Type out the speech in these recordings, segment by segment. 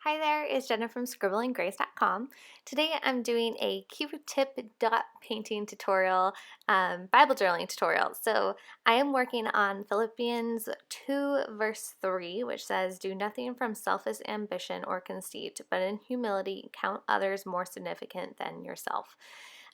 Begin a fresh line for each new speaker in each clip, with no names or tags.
Hi there, it's Jenna from scribblinggrace.com. Today I'm doing a Q-tip dot painting tutorial, Bible journaling tutorial. So I am working on Philippians 2 verse 3, which says, "Do nothing from selfish ambition or conceit, but in humility count others more significant than yourself."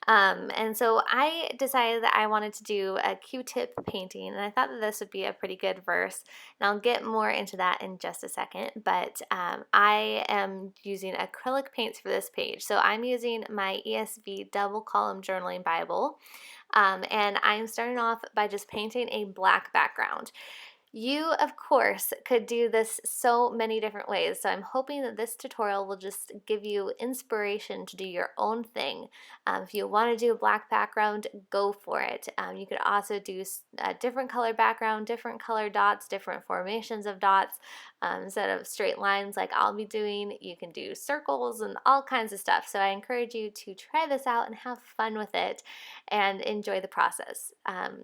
And so I decided that I wanted to do a Q-tip painting, and I thought that this would be a pretty good verse. And I'll get more into that in just a second, but I am using acrylic paints for this page. So I'm using my ESV double column journaling Bible, and I'm starting off by just painting a black background. You, of course, could do this so many different ways, so I'm hoping that this tutorial will just give you inspiration to do your own thing. If you want to do a black background, go for it. You could also do a different color background, different color dots, different formations of dots. Instead of straight lines like I'll be doing, you can do circles and all kinds of stuff. So I encourage you to try this out and have fun with it and enjoy the process.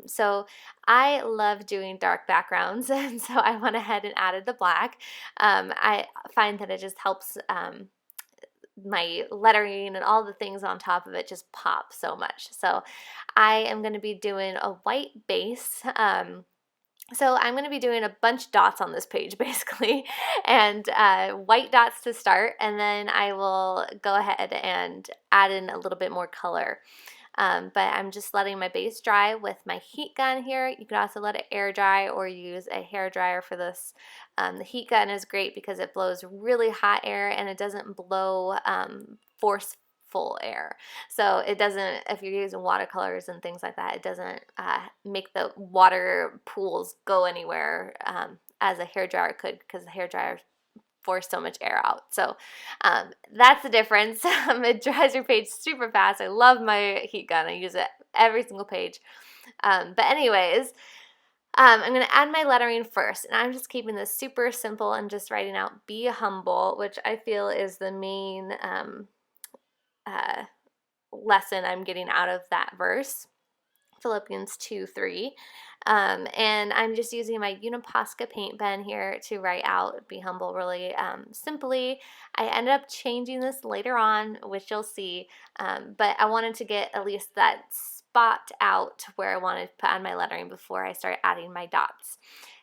So I love doing dark backgrounds, and so I went ahead and added the black. I find that it just helps my lettering and all the things on top of it just pop so much. So I am going to be doing a white base. So I'm going to be doing a bunch of dots on this page basically, and white dots to start, and then I will go ahead and add in a little bit more color. But I'm just letting my base dry with my heat gun here. You can also let it air dry or use a hair dryer for this. The heat gun is great because it blows really hot air and it doesn't blow forceful air. So it doesn't, if you're using watercolors and things like that, it doesn't make the water pools go anywhere as a hair dryer could, because the hair dryer force so much air out. So that's the difference. It dries your page super fast. I love my heat gun. I use it every single page. But anyways, I'm going to add my lettering first, and I'm just keeping this super simple and just writing out "be humble," which I feel is the main uh, lesson I'm getting out of that verse. Philippians 2:3. And I'm just using my Uniposca paint pen here to write out "be humble" really simply. I ended up changing this later on, which you'll see, but I wanted to get at least that spot out where I wanted to put on my lettering before I start adding my dots.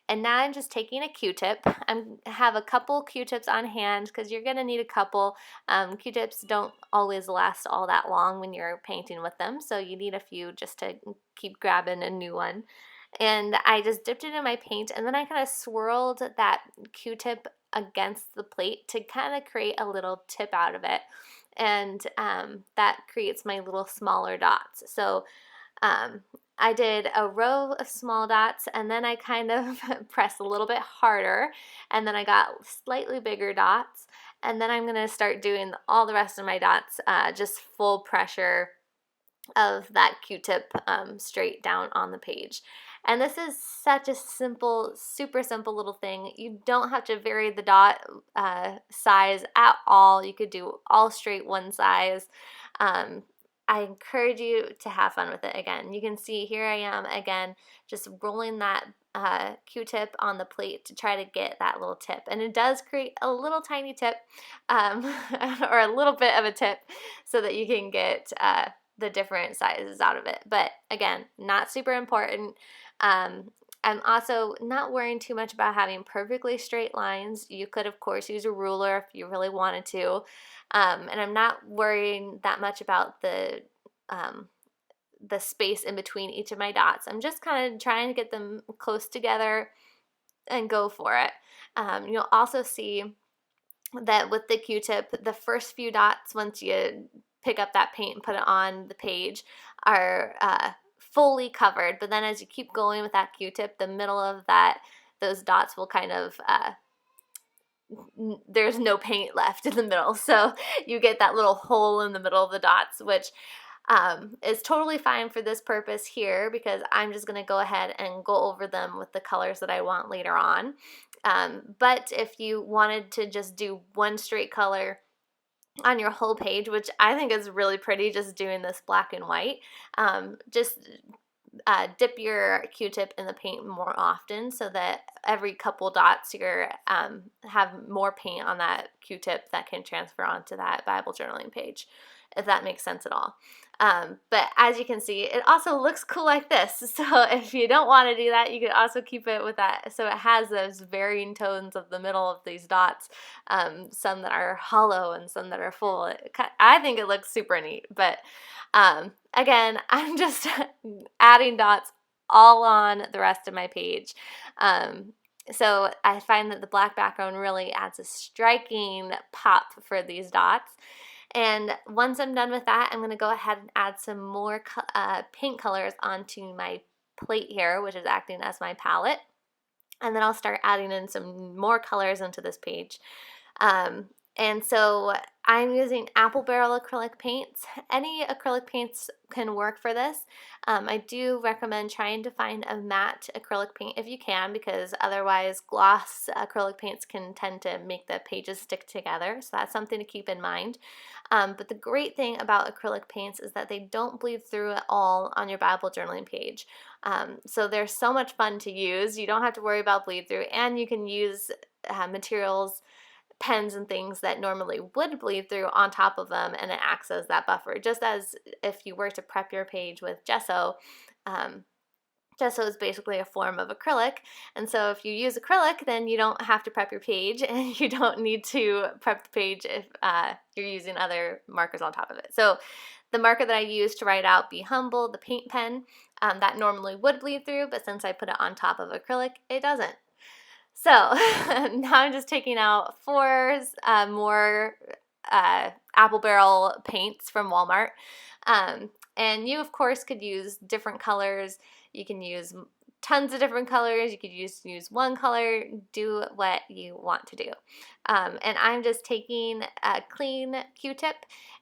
And now I'm just taking a Q-tip. I have a couple Q-tips on hand because you're going to need a couple. Q-tips don't always last all that long when you're painting with them, so you need a few just to keep grabbing a new one. And I just dipped it in my paint, and then I kind of swirled that Q-tip against the plate to kind of create a little tip out of it. And that creates my little smaller dots. So I did a row of small dots, and then I kind of pressed a little bit harder, and then I got slightly bigger dots, and then I'm going to start doing all the rest of my dots just full pressure of that Q-tip straight down on the page. And this is such a simple, super simple little thing. You don't have to vary the dot size at all. You could do all straight one size. I encourage you to have fun with it. Again, you can see here I am again just rolling that Q-tip on the plate to try to get that little tip, and it does create a little tiny tip or a little bit of a tip so that you can get the different sizes out of it. But again, not super important. I'm also not worrying too much about having perfectly straight lines. You could, of course, use a ruler if you really wanted to. And I'm not worrying that much about the space in between each of my dots. I'm just kind of trying to get them close together and go for it. You'll also see that with the Q-tip, the first few dots, once you pick up that paint and put it on the page, are fully covered. But then as you keep going with that Q-tip, the middle of those dots will kind of there's no paint left in the middle, so you get that little hole in the middle of the dots, which is totally fine for this purpose here, because I'm just going to go ahead and go over them with the colors that I want later on. But if you wanted to just do one straight color on your whole page, which I think is really pretty, just doing this black and white, just dip your Q-tip in the paint more often so that every couple dots you're have more paint on that Q-tip that can transfer onto that Bible journaling page, if that makes sense at all. But as you can see, it also looks cool like this. So if you don't want to do that, you could also keep it with that. So it has those varying tones of the middle of these dots, some that are hollow and some that are full. I think it looks super neat, but again, I'm just adding dots all on the rest of my page. So I find that the black background really adds a striking pop for these dots. And once I'm done with that, I'm going to go ahead and add some more paint colors onto my plate here, which is acting as my palette. And then I'll start adding in some more colors into this page. And so I'm using apple barrel acrylic paints. Any acrylic paints can work for this. I do recommend trying to find a matte acrylic paint if you can, because otherwise gloss acrylic paints can tend to make the pages stick together. So that's something to keep in mind. But the great thing about acrylic paints is that they don't bleed through at all on your Bible journaling page. So they're so much fun to use. You don't have to worry about bleed through, and you can use materials, pens and things that normally would bleed through on top of them, and it acts as that buffer. Just as if you were to prep your page with gesso, gesso is basically a form of acrylic, and so if you use acrylic, then you don't have to prep your page, and you don't need to prep the page if you're using other markers on top of it. So the marker that I use to write out Be Humble, the paint pen, that normally would bleed through, but since I put it on top of acrylic, it doesn't. So now I'm just taking out 4 more apple barrel paints from Walmart. And you, of course, could use different colors. You can use tons of different colors. You could use one color. Do what you want to do. And I'm just taking a clean Q-tip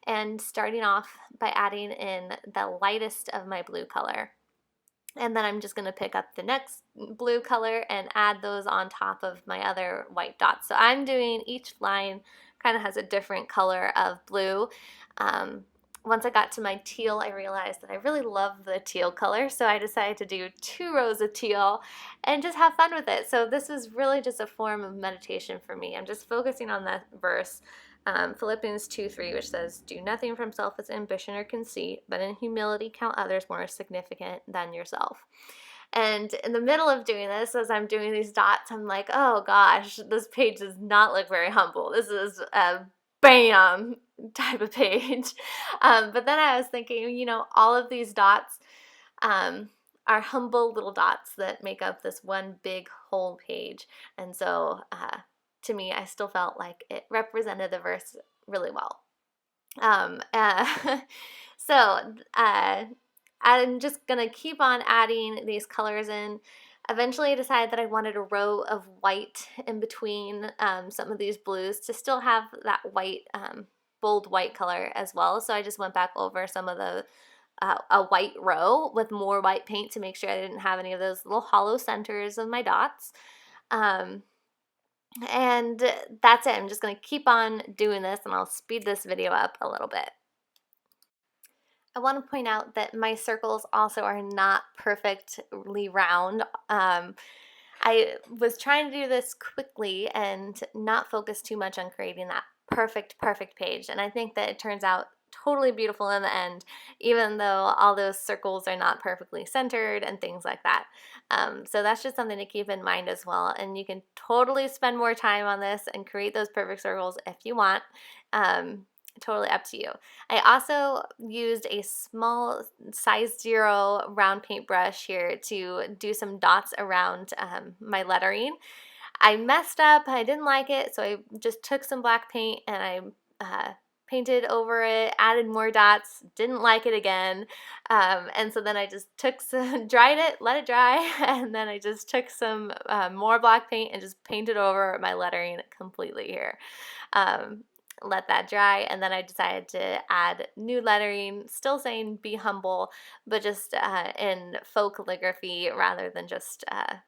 and starting off by adding in the lightest of my blue color. And then I'm just going to pick up the next blue color and add those on top of my other white dots. So I'm doing, each line kind of has a different color of blue. Once I got to my teal, I realized that I really love the teal color, so I decided to do 2 rows of teal and just have fun with it. So this is really just a form of meditation for me. I'm just focusing on that verse, Philippians 2:3, which says, "Do nothing from selfish ambition or conceit, but in humility count others more significant than yourself." And in the middle of doing this, as I'm doing these dots, I'm like, oh gosh, this page does not look very humble. This is a bam type of page. But then I was thinking, you know, all of these dots are humble little dots that make up this one big whole page. And so to me, I still felt like it represented the verse really well. So I'm just going to keep on adding these colors in. Eventually I decided that I wanted a row of white in between some of these blues to still have that white, bold white color as well. So I just went back over some of the a white row with more white paint to make sure I didn't have any of those little hollow centers of my dots. And that's it. I'm just going to keep on doing this, and I'll speed this video up a little bit. I want to point out that my circles also are not perfectly round. I was trying to do this quickly and not focus too much on creating that perfect page, and I think that it turns out totally beautiful in the end, even though all those circles are not perfectly centered and things like that. So that's just something to keep in mind as well, and you can totally spend more time on this and create those perfect circles if you want. Totally up to you. I also used a small size 0 round paintbrush here to do some dots around my lettering. I messed up, I didn't like it, so I just took some black paint and I painted over it, added more dots, didn't like it again, and so then I just took some, dried it, let it dry, and then I just took some more black paint and just painted over my lettering completely here. Let that dry, and then I decided to add new lettering, still saying Be Humble, but just in faux calligraphy rather than just a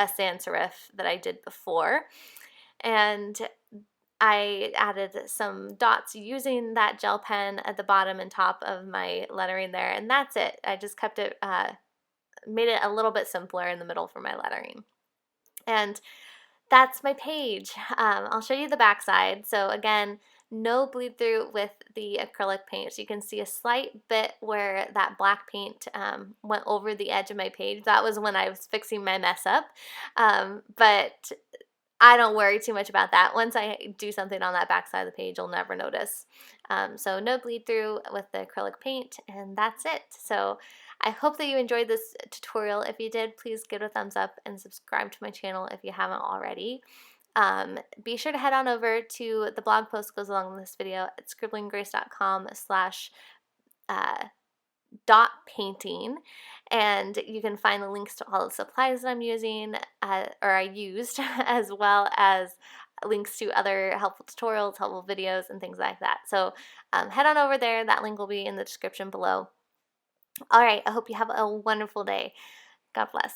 sans serif that I did before. And I added some dots using that gel pen at the bottom and top of my lettering there, and that's it. I just kept it, made it a little bit simpler in the middle for my lettering. And that's my page. I'll show you the back side. So again, no bleed through with the acrylic paint. So you can see a slight bit where that black paint went over the edge of my page. That was when I was fixing my mess up. But I don't worry too much about that. Once I do something on that back side of the page, you'll never notice. So no bleed through with the acrylic paint, and that's it. So I hope that you enjoyed this tutorial. If you did, please give it a thumbs up and subscribe to my channel if you haven't already. Be sure to head on over to the blog post that goes along with this video at scribblinggrace.com/, dot painting, and you can find the links to all the supplies that I'm using, or I used, as well as links to other helpful tutorials, helpful videos, and things like that. So head on over there. That link will be in the description below. All right, I hope you have a wonderful day. God bless.